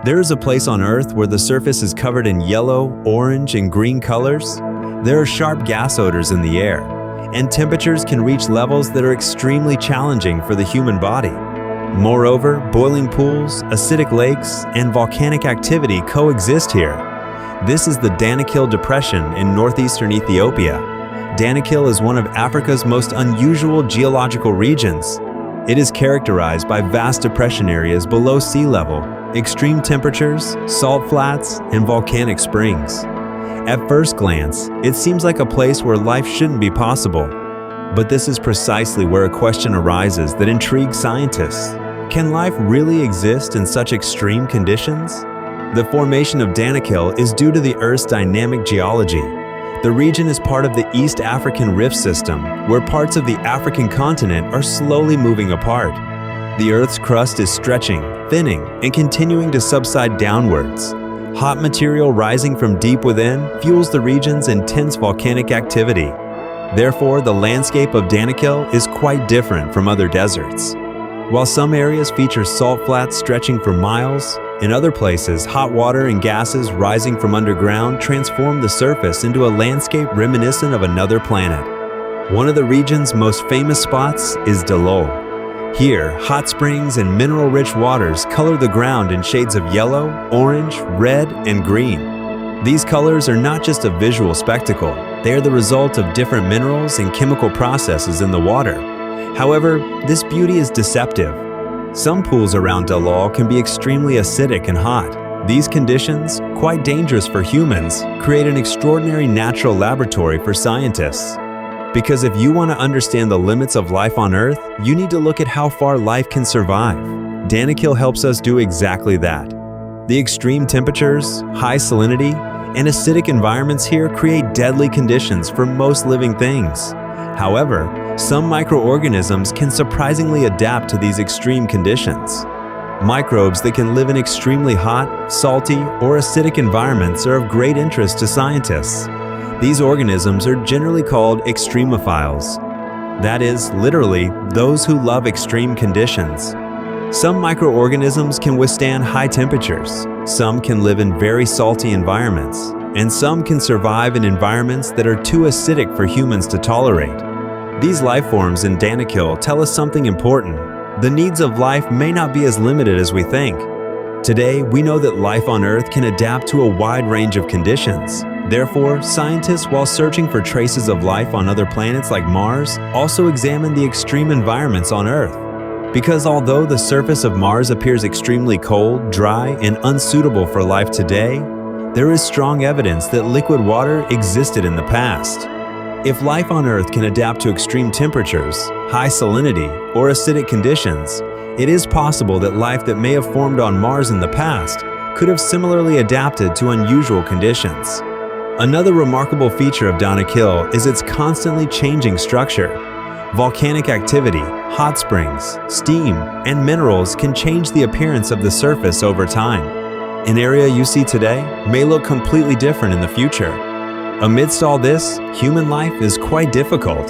There is a place on Earth where the surface is covered in yellow, orange, and green colors. There are sharp gas odors in the air, and temperatures can reach levels that are extremely challenging for the human body. Moreover, boiling pools, acidic lakes, and volcanic activity coexist here. This is the Danakil Depression in northeastern Ethiopia. Danakil is one of Africa's most unusual geological regions. It is characterized by vast depression areas below sea level, extreme temperatures, salt flats, and volcanic springs. At first glance, it seems like a place where life shouldn't be possible. But this is precisely where a question arises that intrigues scientists. Can life really exist in such extreme conditions? The formation of Danakil is due to the Earth's dynamic geology. The region is part of the East African Rift System, where parts of the African continent are slowly moving apart. The Earth's crust is stretching, thinning, and continuing to subside downwards. Hot material rising from deep within fuels the region's intense volcanic activity. Therefore, the landscape of Danakil is quite different from other deserts. While some areas feature salt flats stretching for miles, in other places, hot water and gases rising from underground transform the surface into a landscape reminiscent of another planet. One of the region's most famous spots is Dalol. Here, hot springs and mineral-rich waters color the ground in shades of yellow, orange, red, and green. These colors are not just a visual spectacle, they are the result of different minerals and chemical processes in the water. However, this beauty is deceptive. Some pools around Dalol can be extremely acidic and hot. These conditions, quite dangerous for humans, create an extraordinary natural laboratory for scientists. Because if you want to understand the limits of life on Earth, you need to look at how far life can survive. Danakil helps us do exactly that. The extreme temperatures, high salinity, and acidic environments here create deadly conditions for most living things. However, some microorganisms can surprisingly adapt to these extreme conditions. Microbes that can live in extremely hot, salty, or acidic environments are of great interest to scientists. These organisms are generally called extremophiles. That is, literally, those who love extreme conditions. Some microorganisms can withstand high temperatures, some can live in very salty environments, and some can survive in environments that are too acidic for humans to tolerate. These life forms in Danakil tell us something important. The needs of life may not be as limited as we think. Today, we know that life on Earth can adapt to a wide range of conditions. Therefore, scientists, while searching for traces of life on other planets like Mars, also examine the extreme environments on Earth. Because although the surface of Mars appears extremely cold, dry, and unsuitable for life today, there is strong evidence that liquid water existed in the past. If life on Earth can adapt to extreme temperatures, high salinity, or acidic conditions, it is possible that life that may have formed on Mars in the past could have similarly adapted to unusual conditions. Another remarkable feature of Danakil is its constantly changing structure. Volcanic activity, hot springs, steam, and minerals can change the appearance of the surface over time. An area you see today may look completely different in the future. Amidst all this, human life is quite difficult.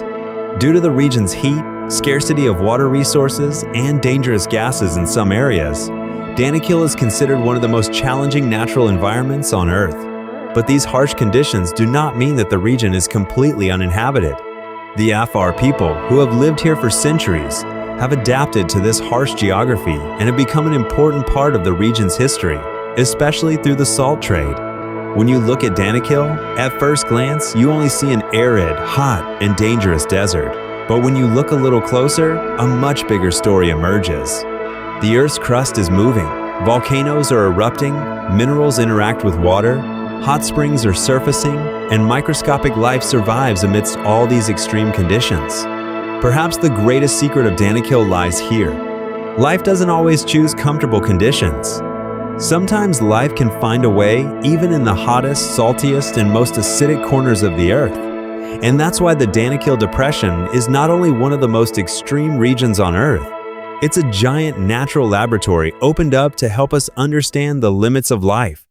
Due to the region's heat, scarcity of water resources, and dangerous gases in some areas, Danakil is considered one of the most challenging natural environments on Earth. But these harsh conditions do not mean that the region is completely uninhabited. The Afar people, who have lived here for centuries, have adapted to this harsh geography and have become an important part of the region's history, especially through the salt trade. When you look at Danakil, at first glance, you only see an arid, hot, and dangerous desert. But when you look a little closer, a much bigger story emerges. The Earth's crust is moving, volcanoes are erupting, minerals interact with water, hot springs are surfacing, and microscopic life survives amidst all these extreme conditions. Perhaps the greatest secret of Danakil lies here. Life doesn't always choose comfortable conditions. Sometimes life can find a way even in the hottest, saltiest, and most acidic corners of the Earth. And that's why the Danakil Depression is not only one of the most extreme regions on Earth, it's a giant natural laboratory opened up to help us understand the limits of life.